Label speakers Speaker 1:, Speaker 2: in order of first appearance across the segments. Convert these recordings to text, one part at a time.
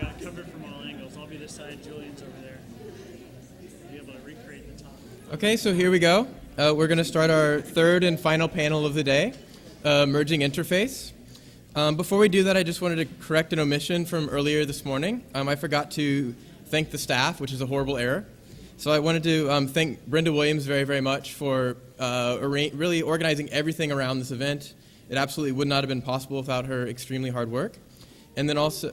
Speaker 1: got it covered from all angles. I'll be this side, Julian's over there. Be able to recreate the top.
Speaker 2: Okay, so here we go. We're going to start our third and final panel of the day, merging interface. Before we do that, I just wanted to correct an omission from earlier this morning. I forgot to thank the staff, which is a horrible error. So I wanted to thank Brenda Williams very, very much for really organizing everything around this event. It absolutely would not have been possible without her extremely hard work. And then also,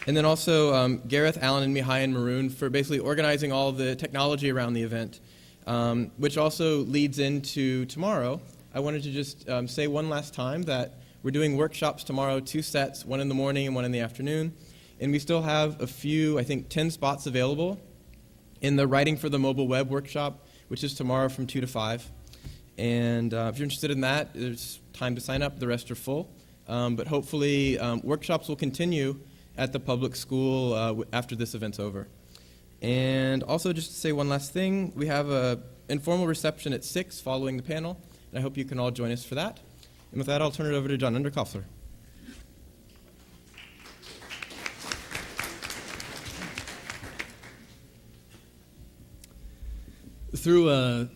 Speaker 2: And then also Gareth, Allen, and Mihai and Maroon for basically organizing all the technology around the event, which also leads into tomorrow. I wanted to just say one last time that we're doing workshops tomorrow, 2 sets, one in the morning and one in the afternoon. And we still have a few, I think 10 spots available in the Writing for the Mobile Web workshop, which is tomorrow from 2 to 5. And if you're interested in that, there's time to sign up. The rest are full. But hopefully workshops will continue at the public school after this event's over. And also just to say one last thing, we have an informal reception at 6 following the panel, and I hope you can all join us for that. And with that, I'll turn it over to John Underkoffler.
Speaker 3: Through a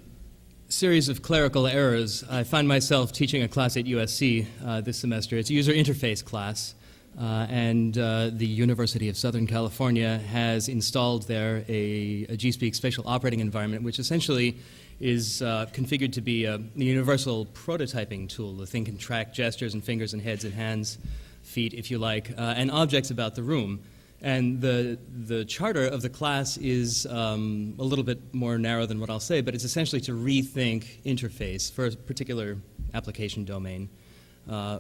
Speaker 3: series of clerical errors, I find myself teaching a class at USC this semester. It's a user interface class. And the University of Southern California has installed there a GSpeak spatial operating environment, which essentially is configured to be a universal prototyping tool. The thing can track gestures and fingers and heads and hands, feet, if you like, and objects about the room. And the charter of the class is a little bit more narrow than what I'll say, but it's essentially to rethink interface for a particular application domain.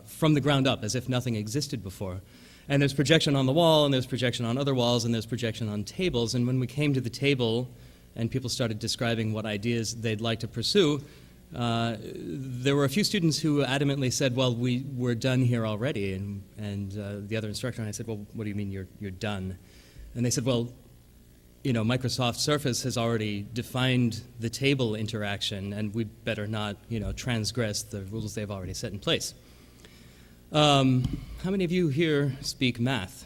Speaker 3: From the ground up, as if nothing existed before. And there's projection on the wall, and there's projection on other walls, and there's projection on tables. And when we came to the table and people started describing what ideas they'd like to pursue, there were a few students who adamantly said, well, we're done here already. And the other instructor and I said, well, what do you mean you're done? And they said, well, you know, Microsoft Surface has already defined the table interaction, and we better not, transgress the rules they've already set in place. How many of you here speak math?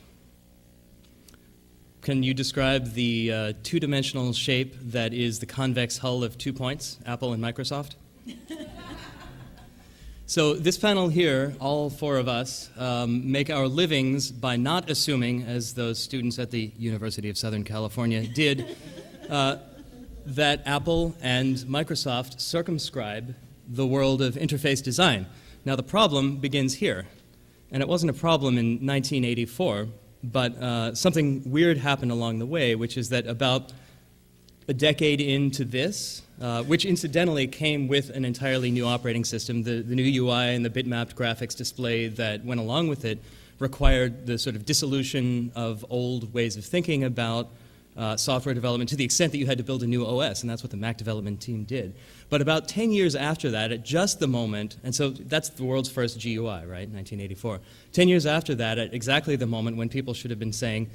Speaker 3: Can you describe the two-dimensional shape that is the convex hull of 2 points, Apple and Microsoft? So this panel here, all 4 of us, make our livings by not assuming, as those students at the University of Southern California did, that Apple and Microsoft circumscribe the world of interface design. Now, the problem begins here, and it wasn't a problem in 1984, but something weird happened along the way, which is that about a decade into this, which incidentally came with an entirely new operating system, the new UI and the bitmapped graphics display that went along with it required the sort of dissolution of old ways of thinking about software development to the extent that you had to build a new OS, and that's what the Mac development team did. But about 10 years after that, at just the moment, and so that's the world's first GUI, right, 1984. 10 years after that, at exactly the moment when people should have been saying,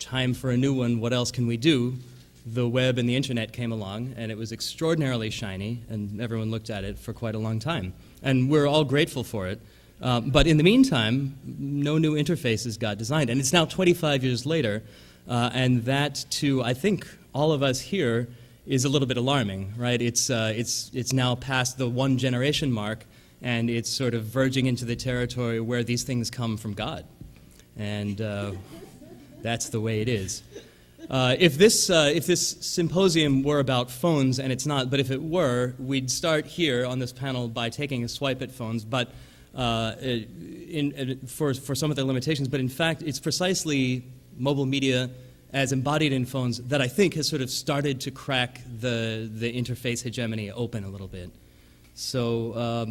Speaker 3: time for a new one, what else can we do? The web and the internet came along, and it was extraordinarily shiny, and everyone looked at it for quite a long time. And we're all grateful for it. But in the meantime, no new interfaces got designed. And it's now 25 years later, and that, to, I think, all of us here, is a little bit alarming, right? It's now past the 1 generation mark, and it's sort of verging into the territory where these things come from God. And that's the way it is. If this symposium were about phones, and it's not, but if it were, we'd start here on this panel by taking a swipe at phones, but for some of their limitations. But in fact, it's precisely mobile media as embodied in phones that I think has sort of started to crack the interface hegemony open a little bit. So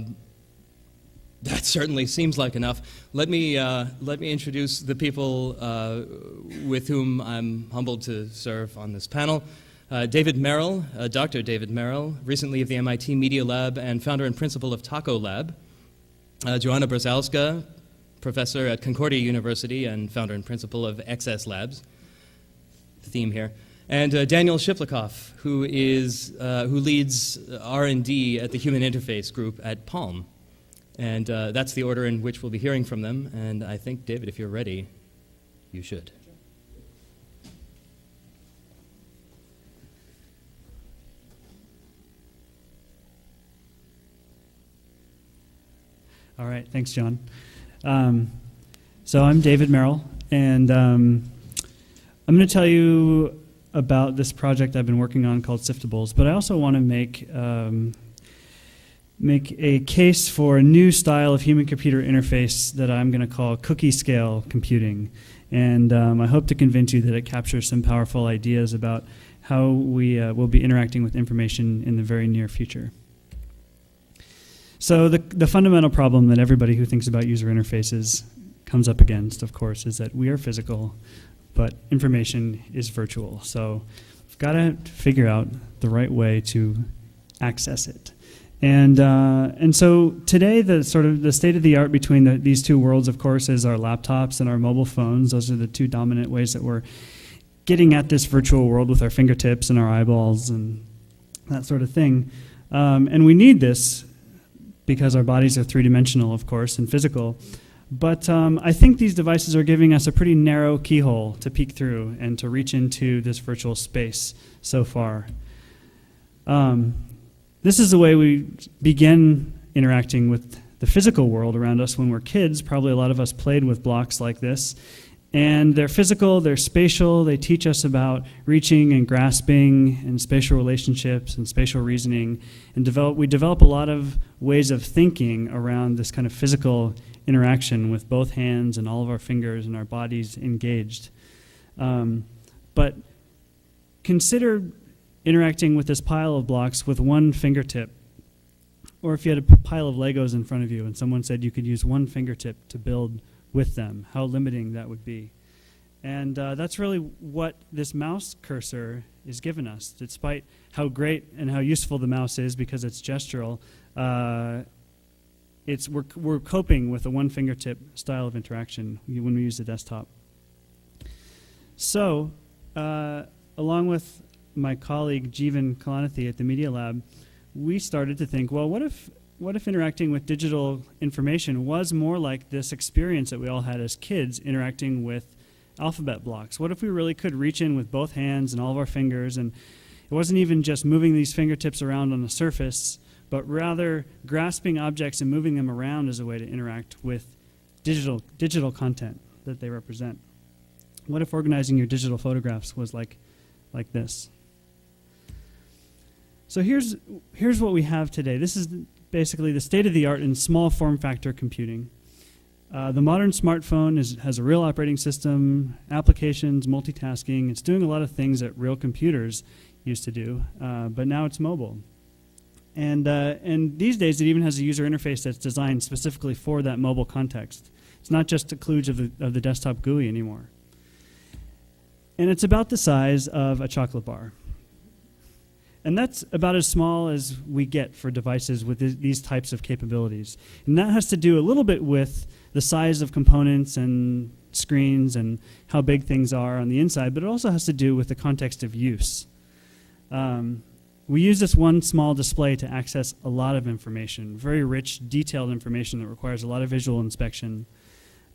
Speaker 3: that certainly seems like enough. Let me introduce the people with whom I'm humbled to serve on this panel. David Merill, Dr. David Merill, recently of the MIT Media Lab and founder and principal of Taco Lab. Joanna Brzezowska, professor at Concordia University and founder and principal of XS Labs, the theme here. and Daniel Shiplikoff, who leads R&D at the Human Interface Group at Palm. And that's the order in which we'll be hearing from them. And I think, David, if you're ready, you should.
Speaker 4: All right, thanks, John. So I'm David Merill, and I'm going to tell you about this project I've been working on called Siftables, but I also want to make a case for a new style of human-computer interface that I'm going to call cookie-scale computing. And I hope to convince you that it captures some powerful ideas about how we will be interacting with information in the very near future. So the fundamental problem that everybody who thinks about user interfaces comes up against, of course, is that we are physical, but information is virtual. So we've got to figure out the right way to access it. And so today, the state of the art between these two worlds, of course, is our laptops and our mobile phones. Those are the two dominant ways that we're getting at this virtual world with our fingertips and our eyeballs and that sort of thing. And we need this because our bodies are three-dimensional, of course, and physical. But I think these devices are giving us a pretty narrow keyhole to peek through and to reach into this virtual space so far. This is the way we begin interacting with the physical world around us when we're kids. Probably a lot of us played with blocks like this. And they're physical, they're spatial, they teach us about reaching and grasping and spatial relationships and spatial reasoning. And we develop a lot of ways of thinking around this kind of physical interaction with both hands and all of our fingers and our bodies engaged. But consider interacting with this pile of blocks with one fingertip. Or if you had a pile of Legos in front of you and someone said you could use one fingertip to build with them, how limiting that would be. And that's really what this mouse cursor is giving us. Despite how great and how useful the mouse is because it's gestural, we're coping with a one fingertip style of interaction when we use the desktop. So, along with my colleague Jeevan Kalanithi at the Media Lab, we started to think, well, what if interacting with digital information was more like this experience that we all had as kids interacting with alphabet blocks? What if we really could reach in with both hands and all of our fingers, and it wasn't even just moving these fingertips around on the surface, but rather grasping objects and moving them around as a way to interact with digital content that they represent? What if organizing your digital photographs was like this? So here's what we have today. This is basically the state of the art in small form factor computing. The modern smartphone has a real operating system, applications, multitasking. It's doing a lot of things that real computers used to do, but now it's mobile. And these days it even has a user interface that's designed specifically for that mobile context. It's not just a kludge of the desktop GUI anymore. And it's about the size of a chocolate bar. And that's about as small as we get for devices with these types of capabilities. And that has to do a little bit with the size of components and screens and how big things are on the inside, but it also has to do with the context of use. We use this one small display to access a lot of information, very rich, detailed information that requires a lot of visual inspection.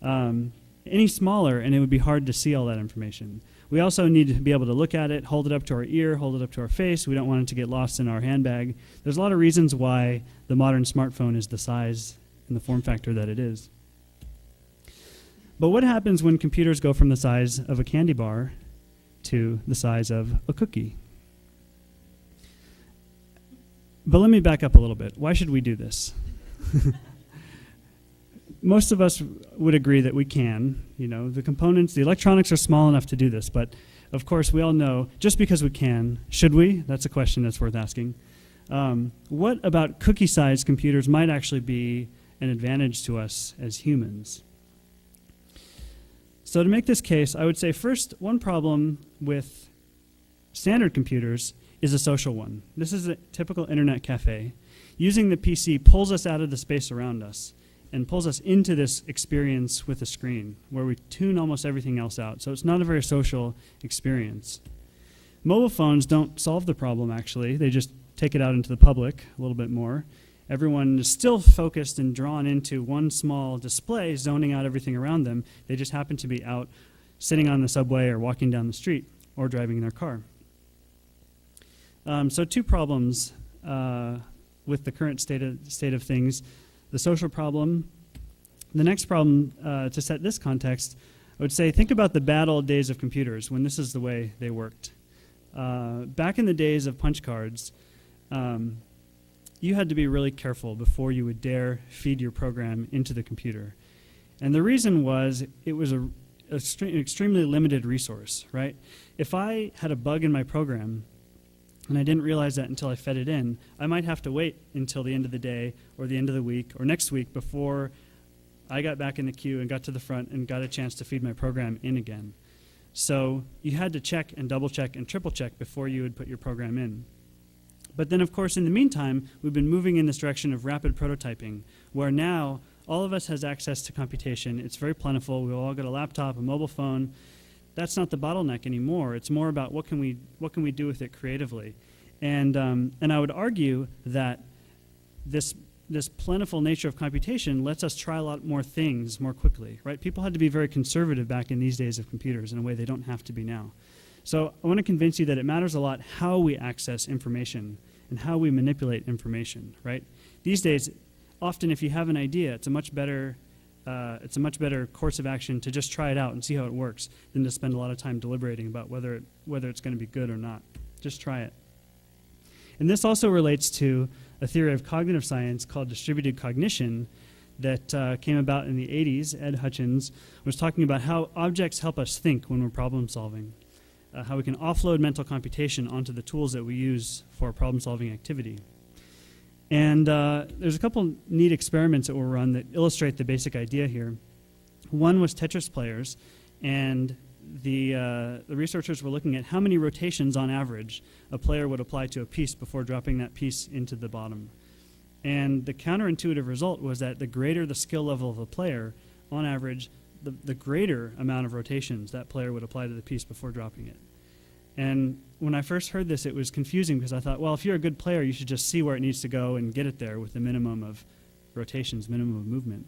Speaker 4: Any smaller, and it would be hard to see all that information. We also need to be able to look at it, hold it up to our ear, hold it up to our face. We don't want it to get lost in our handbag. There's a lot of reasons why the modern smartphone is the size and the form factor that it is. But what happens when computers go from the size of a candy bar to the size of a cookie? But let me back up a little bit. Why should we do this? Most of us would agree that we can. You know, the components, the electronics are small enough to do this, but of course we all know just because we can, should we? That's a question that's worth asking. What about cookie-sized computers might actually be an advantage to us as humans? So to make this case, I would say first, one problem with standard computers is a social one. This is a typical internet cafe. Using the PC pulls us out of the space around us and pulls us into this experience with a screen where we tune almost everything else out. So it's not a very social experience. Mobile phones don't solve the problem, actually. They just take it out into the public a little bit more. Everyone is still focused and drawn into one small display, zoning out everything around them. They just happen to be out sitting on the subway or walking down the street or driving in their car. So two problems with the current state of things. The social problem. The next problem, to set this context, I would say think about the bad old days of computers when this is the way they worked. Back in the days of punch cards, you had to be really careful before you would dare feed your program into the computer. And the reason was it was an extremely limited resource, right? If I had a bug in my program and I didn't realize that until I fed it in, I might have to wait until the end of the day or the end of the week or next week before I got back in the queue and got to the front and got a chance to feed my program in again. So you had to check and double check and triple check before you would put your program in. But then, of course, in the meantime, we've been moving in this direction of rapid prototyping, where now all of us has access to computation. It's very plentiful. We've all got a laptop, a mobile phone. That's not the bottleneck anymore. It's more about what can we do with it creatively. And I would argue that this plentiful nature of computation lets us try a lot more things more quickly, right? People had to be very conservative back in these days of computers in a way they don't have to be now. So I want to convince you that it matters a lot how we access information and how we manipulate information, right? These days, often if you have an idea, it's a much better course of action to just try it out and see how it works than to spend a lot of time deliberating about whether it's going to be good or not. Just try it. And this also relates to a theory of cognitive science called distributed cognition that came about in the 80s. Ed Hutchins was talking about how objects help us think when we're problem solving. How we can offload mental computation onto the tools that we use for problem-solving activity. And there's a couple neat experiments that were run that illustrate the basic idea here. One was Tetris players, and the researchers were looking at how many rotations on average a player would apply to a piece before dropping that piece into the bottom. And the counterintuitive result was that the greater the skill level of a player, on average, the greater amount of rotations that player would apply to the piece before dropping it. And when I first heard this, it was confusing because I thought, well, if you're a good player, you should just see where it needs to go and get it there with the minimum of rotations, minimum of movement.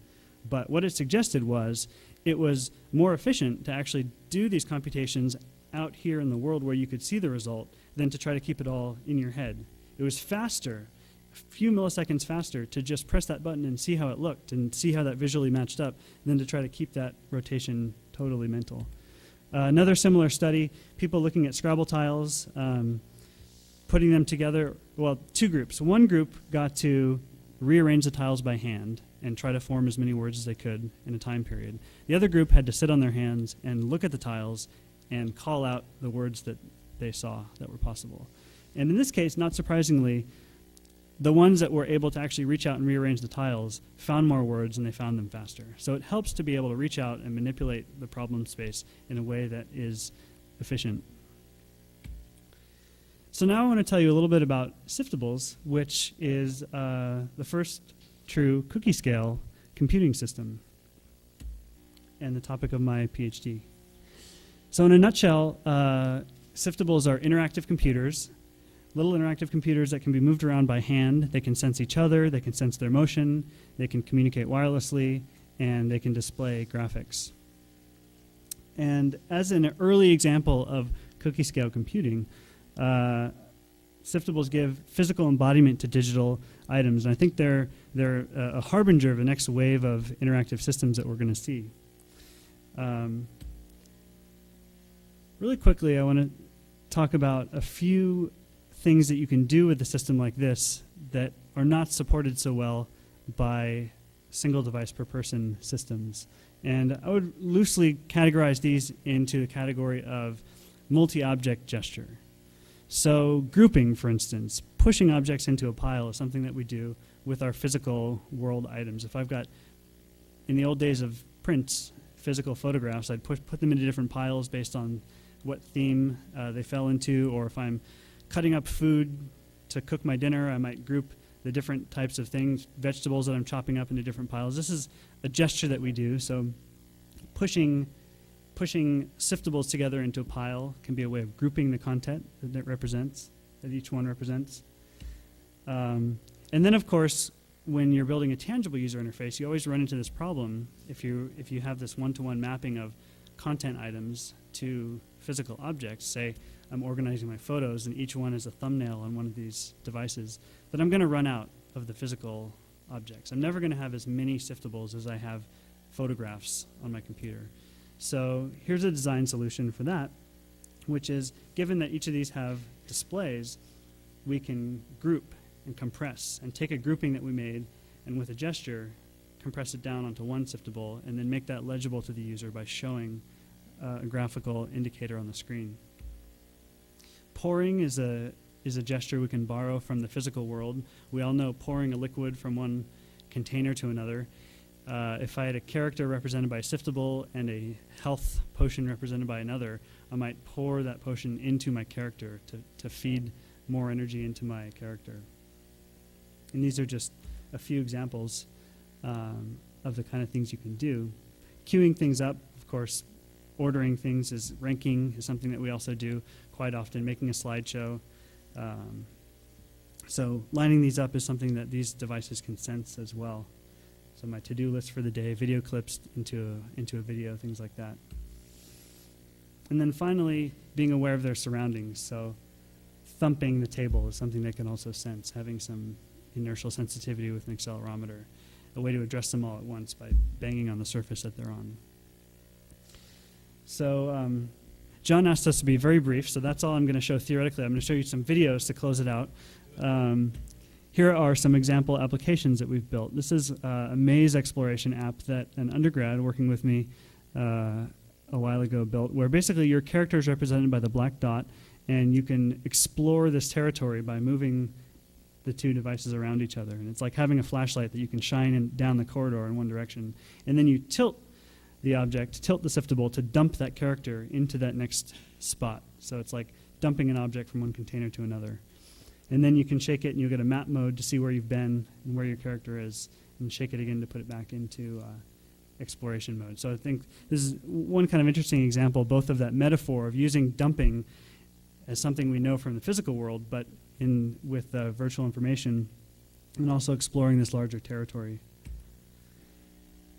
Speaker 4: But what it suggested was it was more efficient to actually do these computations out here in the world where you could see the result than to try to keep it all in your head. It was faster, a few milliseconds faster, to just press that button and see how it looked and see how that visually matched up than to try to keep that rotation totally mental. Another similar study, people looking at Scrabble tiles, putting them together, well, two groups. One group got to rearrange the tiles by hand and try to form as many words as they could in a time period. The other group had to sit on their hands and look at the tiles and call out the words that they saw that were possible. And in this case, not surprisingly, the ones that were able to actually reach out and rearrange the tiles found more words and they found them faster. So it helps to be able to reach out and manipulate the problem space in a way that is efficient. So now I want to tell you a little bit about Siftables, which is the first true cookie scale computing system and the topic of my PhD. So in a nutshell, Siftables are interactive computers, little interactive computers that can be moved around by hand. They can sense each other, they can sense their motion, they can communicate wirelessly, and they can display graphics. And as an early example of cookie scale computing, Siftables give physical embodiment to digital items, and I think they're a harbinger of the next wave of interactive systems that we're going to see. Really quickly, I want to talk about a few things that you can do with a system like this that are not supported so well by single device per person systems. And I would loosely categorize these into the category of multi-object gesture. So grouping, for instance, pushing objects into a pile is something that we do with our physical world items. If I've got, in the old days of prints, physical photographs, I'd put them into different piles based on what theme they fell into, or if I'm cutting up food to cook my dinner, I might group the different types of things, vegetables that I'm chopping up into different piles. This is a gesture that we do, so pushing pushing siftables together into a pile can be a way of grouping the content that each one represents. And then, of course, when you're building a tangible user interface, you always run into this problem if you have this one-to-one mapping of content items to physical objects. Say I'm organizing my photos and each one is a thumbnail on one of these devices, that I'm going to run out of the physical objects. I'm never going to have as many siftables as I have photographs on my computer. So here's a design solution for that, which is, given that each of these have displays, we can group and compress and take a grouping that we made and with a gesture compress it down onto one siftable and then make that legible to the user by showing a graphical indicator on the screen. Pouring is a gesture we can borrow from the physical world. We all know pouring a liquid from one container to another. If I had a character represented by a siftable and a health potion represented by another, I might pour that potion into my character to feed more energy into my character. And these are just a few examples of the kind of things you can do. Queuing things up, of course, ordering things ranking is something that we also do quite often, making a slideshow. So lining these up is something that these devices can sense as well. So my to-do list for the day, video clips into a video, things like that. And then finally, being aware of their surroundings. So thumping the table is something they can also sense, having some inertial sensitivity with an accelerometer, a way to address them all at once by banging on the surface that they're on. So John asked us to be very brief, so that's all I'm going to show theoretically. I'm going to show you some videos to close it out. Here are some example applications that we've built. This is a maze exploration app that an undergrad working with me a while ago built, where basically your character is represented by the black dot, and you can explore this territory by moving the two devices around each other. And it's like having a flashlight that you can shine down the corridor in one direction. And then you tilt the object, tilt the siftable to dump that character into that next spot. So it's like dumping an object from one container to another. And then you can shake it and you'll get a map mode to see where you've been and where your character is, and shake it again to put it back into exploration mode. So I think this is one kind of interesting example, both of that metaphor of using dumping as something we know from the physical world, but with virtual information, and also exploring this larger territory.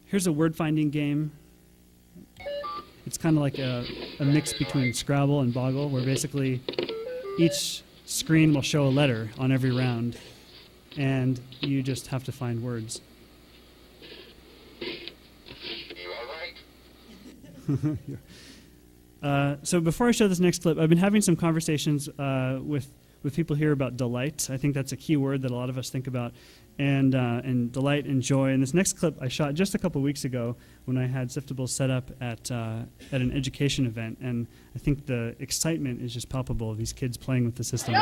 Speaker 4: Here's a word-finding game. It's kind of like a mix between Scrabble and Boggle, where basically each screen will show a letter on every round, and you just have to find words. So before I show this next clip, I've been having some conversations with people here about delight. I think that's a key word that a lot of us think about, and delight and joy. And this next clip I shot just a couple weeks ago when I had Siftables set up at an education event, and I think the excitement is just palpable of these kids playing with the system.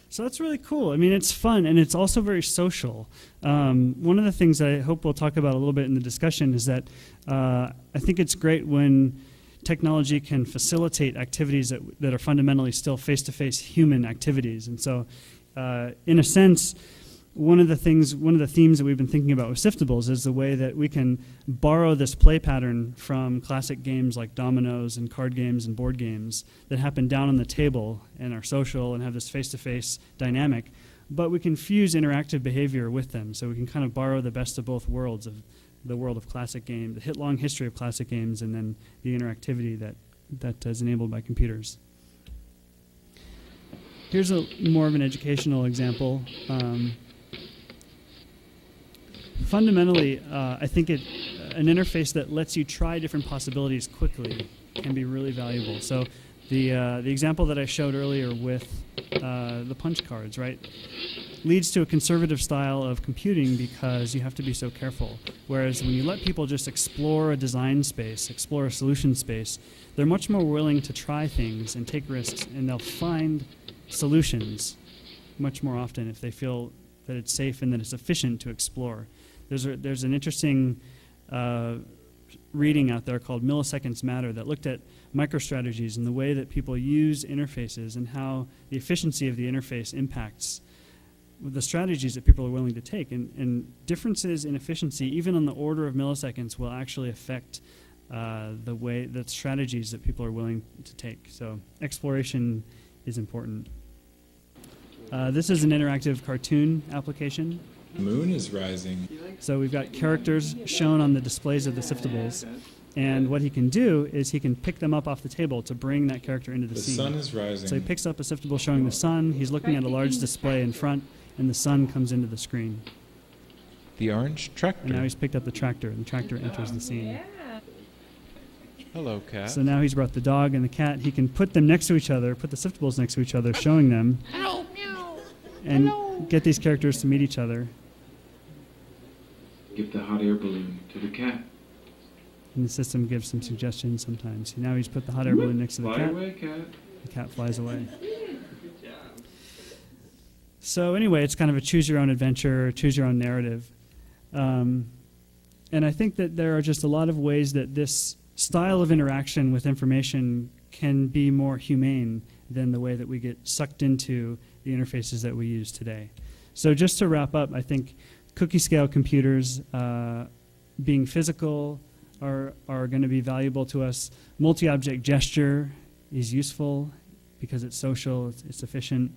Speaker 4: So that's really cool. I mean, it's fun, and it's also very social. One of the things that I hope we'll talk about a little bit in the discussion is that I think it's great when technology can facilitate activities that are fundamentally still face-to-face human activities. And so, in a sense, one of the themes that we've been thinking about with Siftables is the way that we can borrow this play pattern from classic games like dominoes and card games and board games that happen down on the table and are social and have this face-to-face dynamic, but we can fuse interactive behavior with them, so we can kind of borrow the best of both worlds, of the world of classic games, the long history of classic games, and then the interactivity that is enabled by computers. Here's more of an educational example. Fundamentally, I think an interface that lets you try different possibilities quickly can be really valuable. So the example that I showed earlier with the punch cards, right, leads to a conservative style of computing because you have to be so careful. Whereas when you let people just explore a design space, explore a solution space, they're much more willing to try things and take risks, and they'll find solutions much more often if they feel that it's safe, and that it's efficient to explore. There's an interesting reading out there called Milliseconds Matter that looked at microstrategies and the way that people use interfaces and how the efficiency of the interface impacts the strategies that people are willing to take. And differences in efficiency, even on the order of milliseconds, will actually affect the strategies that people are willing to take. So exploration is important. This is an interactive cartoon application.
Speaker 5: The moon is rising.
Speaker 4: So we've got characters shown on the displays of the siftables, and what he can do is he can pick them up off the table to bring that character into the
Speaker 5: The
Speaker 4: scene.
Speaker 5: sun is rising.
Speaker 4: So he picks up a siftable showing the sun, he's looking at a large display in front, and the sun comes into the screen.
Speaker 5: The orange tractor.
Speaker 4: And now he's picked up the tractor, and the tractor enters the scene.
Speaker 5: Hello, cat.
Speaker 4: So now he's brought the dog and the cat. He can put them next to each other, put the siftables next to each other, showing them, and get these characters to meet each other.
Speaker 6: Give the hot air balloon to the cat.
Speaker 4: And the system gives some suggestions sometimes. Now he's put the hot air balloon next to the
Speaker 6: Fly
Speaker 4: cat.
Speaker 6: away, cat.
Speaker 4: The cat flies away. So anyway, it's kind of a choose your own adventure, choose your own narrative. And I think that there are just a lot of ways that this style of interaction with information can be more humane than the way that we get sucked into the interfaces that we use today. So just to wrap up, I think cookie scale computers being physical are going to be valuable to us. Multi-object gesture is useful because it's social, it's efficient.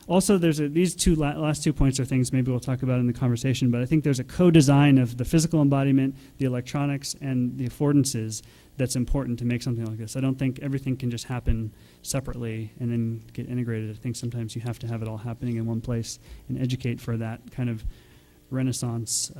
Speaker 4: Also, these last two points are things maybe we'll talk about in the conversation, but I think there's a co-design of the physical embodiment, the electronics, and the affordances that's important to make something like this. I don't think everything can just happen separately and then get integrated. I think sometimes you have to have it all happening in one place and educate for that kind of Renaissance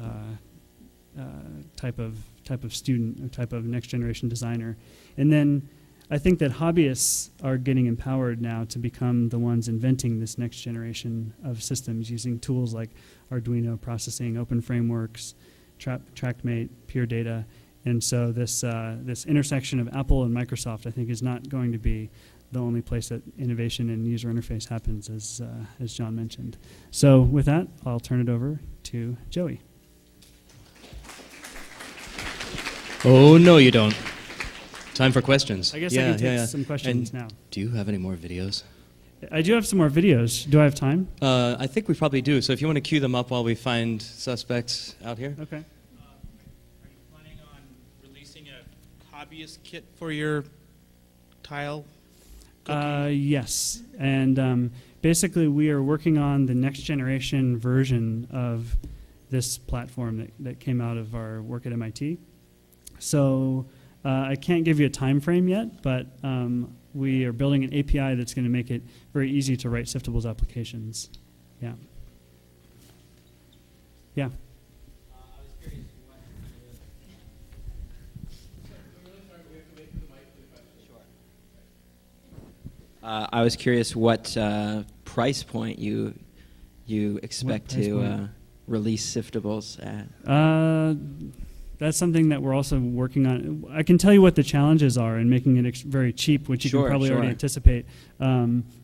Speaker 4: type of student, or type of next generation designer. And then I think that hobbyists are getting empowered now to become the ones inventing this next generation of systems using tools like Arduino processing, open frameworks, TrackMate, Pure Data. And so this intersection of Apple and Microsoft, I think, is not going to be the only place that innovation and user interface happens, as John mentioned. So with that, I'll turn it over to Joey.
Speaker 3: Oh, no, you don't. Time for questions.
Speaker 4: I guess I can take some questions
Speaker 3: And
Speaker 4: now.
Speaker 3: Do you have any more videos?
Speaker 4: I do have some more videos. Do I have time?
Speaker 3: I think we probably do. So if you want to cue them up while we find suspects out here.
Speaker 4: Okay.
Speaker 7: Are you planning on releasing a hobbyist kit for your tile cookie?
Speaker 4: Yes. And basically, we are working on the next generation version of this platform that came out of our work at MIT. So I can't give you a time frame yet, but we are building an API that's going to make it very easy to write Siftables applications. Yeah. Yeah.
Speaker 8: I was curious what price point you expect to release Siftables at.
Speaker 4: That's something that we're also working on. I can tell you what the challenges are in making it very cheap, which you can probably already anticipate.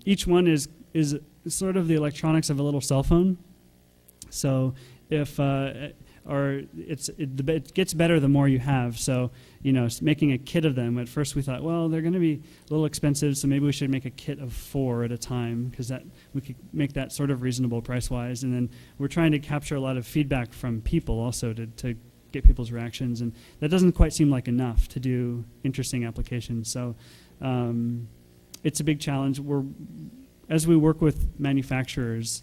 Speaker 4: Each one is sort of the electronics of a little cell phone. So if it gets better the more you have. So making a kit of them. At first we thought, well, they're going to be a little expensive, so maybe we should make a kit of 4 at a time because that we could make that sort of reasonable price-wise. And then we're trying to capture a lot of feedback from people also to get people's reactions, and that doesn't quite seem like enough to do interesting applications. So it's a big challenge. As we work with manufacturers,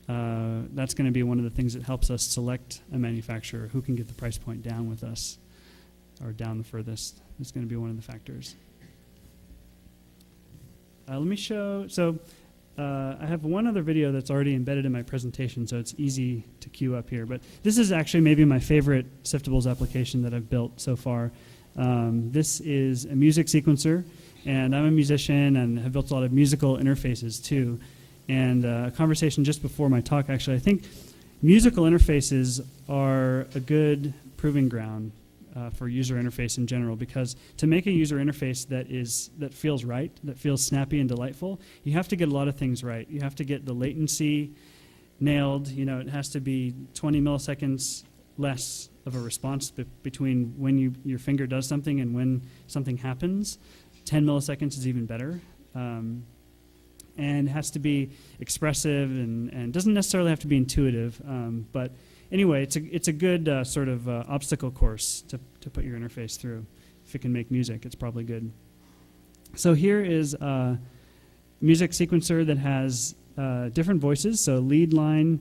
Speaker 4: that's going to be one of the things that helps us select a manufacturer who can get the price point down with us, or down the furthest. It's going to be one of the factors. Let me show. So I have one other video that's already embedded in my presentation, so it's easy to queue up here. But this is actually maybe my favorite Siftables application that I've built so far. This is a music sequencer, and I'm a musician and have built a lot of musical interfaces too. And a conversation just before my talk, actually, I think musical interfaces are a good proving ground for user interface in general, because to make a user interface that feels right, that feels snappy and delightful, you have to get a lot of things right. You have to get the latency nailed. It has to be 20 milliseconds less of a response between when your finger does something and when something happens. 10 milliseconds is even better. And it has to be expressive and doesn't necessarily have to be intuitive. But anyway, it's a good sort of obstacle course to put your interface through. If it can make music, it's probably good. So here is a music sequencer that has different voices, so lead line,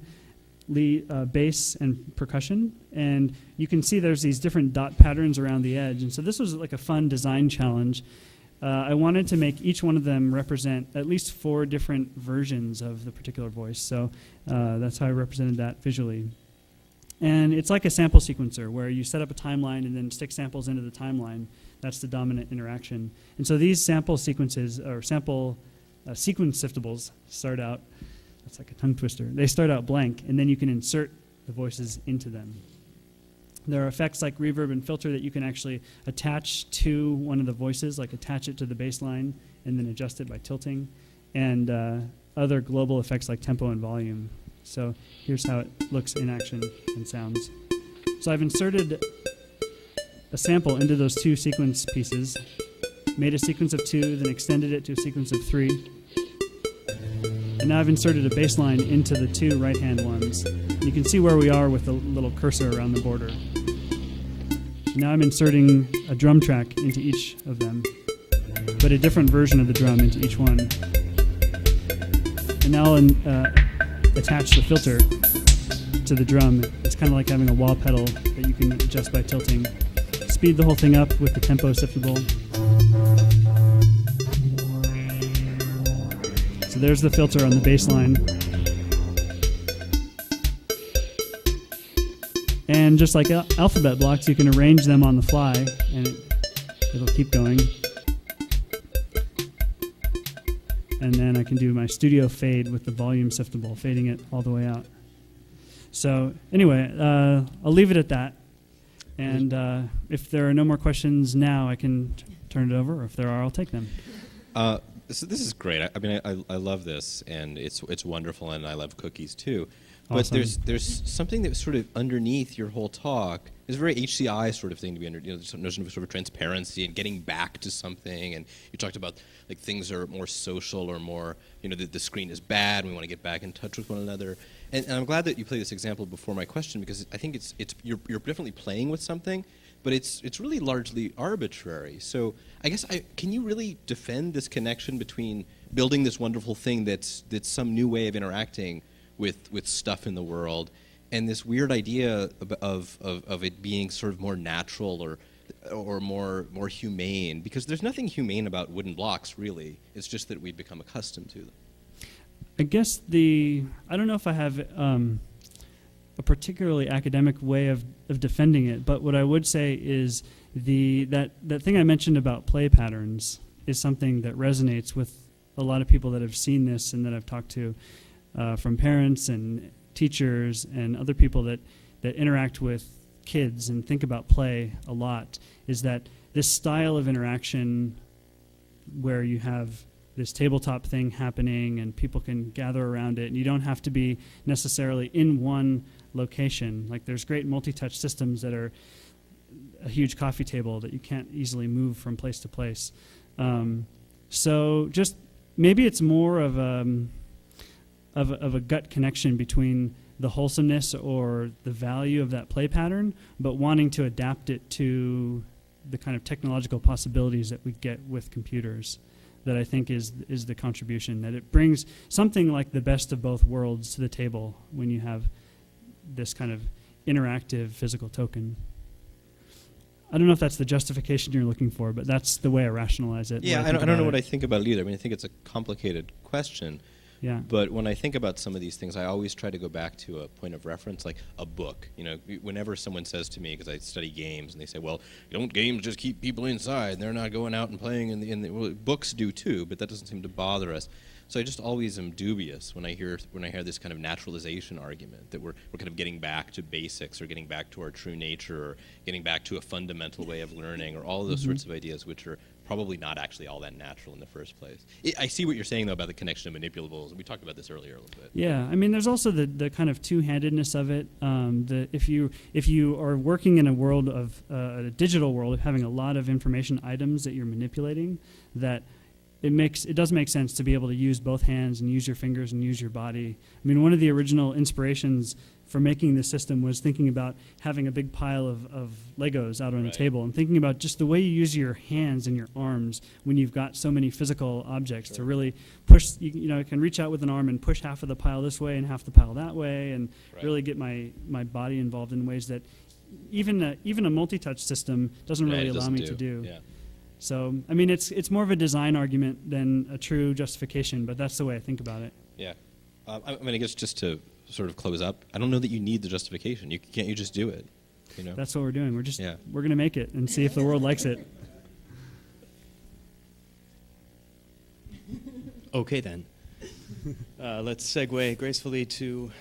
Speaker 4: bass, and percussion. And you can see there's these different dot patterns around the edge. And so this was like a fun design challenge. I wanted to make each one of them represent at least 4 different versions of the particular voice. So that's how I represented that visually. And it's like a sample sequencer where you set up a timeline and then stick samples into the timeline. That's the dominant interaction. And so these sample sequences, or sample sequence siftables, start out, that's like a tongue twister. They start out blank, and then you can insert the voices into them. There are effects like reverb and filter that you can actually attach to one of the voices, like attach it to the bass line and then adjust it by tilting, and other global effects like tempo and volume. So here's how it looks in action and sounds. So I've inserted a sample into those 2 sequence pieces, made a sequence of 2, then extended it to a sequence of 3. And now I've inserted a bass line into the 2 right-hand ones. And you can see where we are with the little cursor around the border. Now I'm inserting a drum track into each of them, but a different version of the drum into each one. And now I'll attach the filter to the drum. It's kind of like having a wah pedal that you can adjust by tilting. Speed the whole thing up with the tempo siftable. So there's the filter on the bass line. And just like alphabet blocks, you can arrange them on the fly, and it'll keep going. And then I can do my studio fade with the volume siftable, fading it all the way out. So anyway, I'll leave it at that. And if there are no more questions now, I can turn it over. Or if there are, I'll take them.
Speaker 9: This is great. I mean, I love this, and it's wonderful, and I love cookies too.
Speaker 4: Awesome.
Speaker 9: But there's something that's sort of underneath your whole talk. It's a very HCI sort of thing to be under. There's a notion of sort of transparency and getting back to something. And you talked about like things are more social or more. The screen is bad. And we want to get back in touch with one another. And I'm glad that you played this example before my question, because I think you're definitely playing with something, but it's really largely arbitrary. So I guess can you really defend this connection between building this wonderful thing that's some new way of interacting with stuff in the world, and this weird idea of it being sort of more natural or more humane? Because there's nothing humane about wooden blocks, really. It's just that we've become accustomed to them.
Speaker 4: I guess I don't know if I have a particularly academic way of defending it, but what I would say is that thing I mentioned about play patterns is something that resonates with a lot of people that have seen this and that I've talked to, from parents and teachers and other people that interact with kids and think about play a lot, is that this style of interaction where you have this tabletop thing happening and people can gather around it and you don't have to be necessarily in one location. Like there's great multi-touch systems that are a huge coffee table that you can't easily move from place to place. So just maybe it's more of a gut connection between the wholesomeness or the value of that play pattern, but wanting to adapt it to the kind of technological possibilities that we get with computers. That I think is the contribution, that it brings something like the best of both worlds to the table when you have this kind of interactive physical token. I don't know if that's the justification you're looking for, but that's the way I rationalize it.
Speaker 9: Yeah, I don't know what I think about it either. I mean, I think it's a complicated question.
Speaker 4: Yeah.
Speaker 9: But when I think about some of these things, I always try to go back to a point of reference, like a book. Whenever someone says to me, because I study games, and they say, "Well, don't games just keep people inside? They're not going out and playing." Well, books do too, but that doesn't seem to bother us. So I just always am dubious when I hear this kind of naturalization argument that we're kind of getting back to basics or getting back to our true nature or getting back to a fundamental way of learning or all of those sorts of ideas which are probably not actually all that natural in the first place. I see what you're saying, though, about the connection to manipulables. We talked about this earlier a little bit.
Speaker 4: Yeah, I mean, there's also the kind of two-handedness of it. If you are working in a world of a digital world, of having a lot of information items that you're manipulating, that it does make sense to be able to use both hands and use your fingers and use your body. I mean, one of the original inspirations for making this system was thinking about having a big pile of Legos out on the table and thinking about just the way you use your hands and your arms when you've got so many physical objects to really push. You can reach out with an arm and push half of the pile this way and half the pile that way, and really get my body involved in ways that even a multi-touch system doesn't really allow me to do.
Speaker 9: Yeah.
Speaker 4: So, I mean, it's more of a design argument than a true justification, but that's the way I think about it.
Speaker 9: Yeah. I mean, I guess just to sort of close up, I don't know that you need the justification. Can't you just do it? You know?
Speaker 4: That's what we're doing. We're going to make it and see if the world likes it.
Speaker 3: Okay, then. Let's segue gracefully to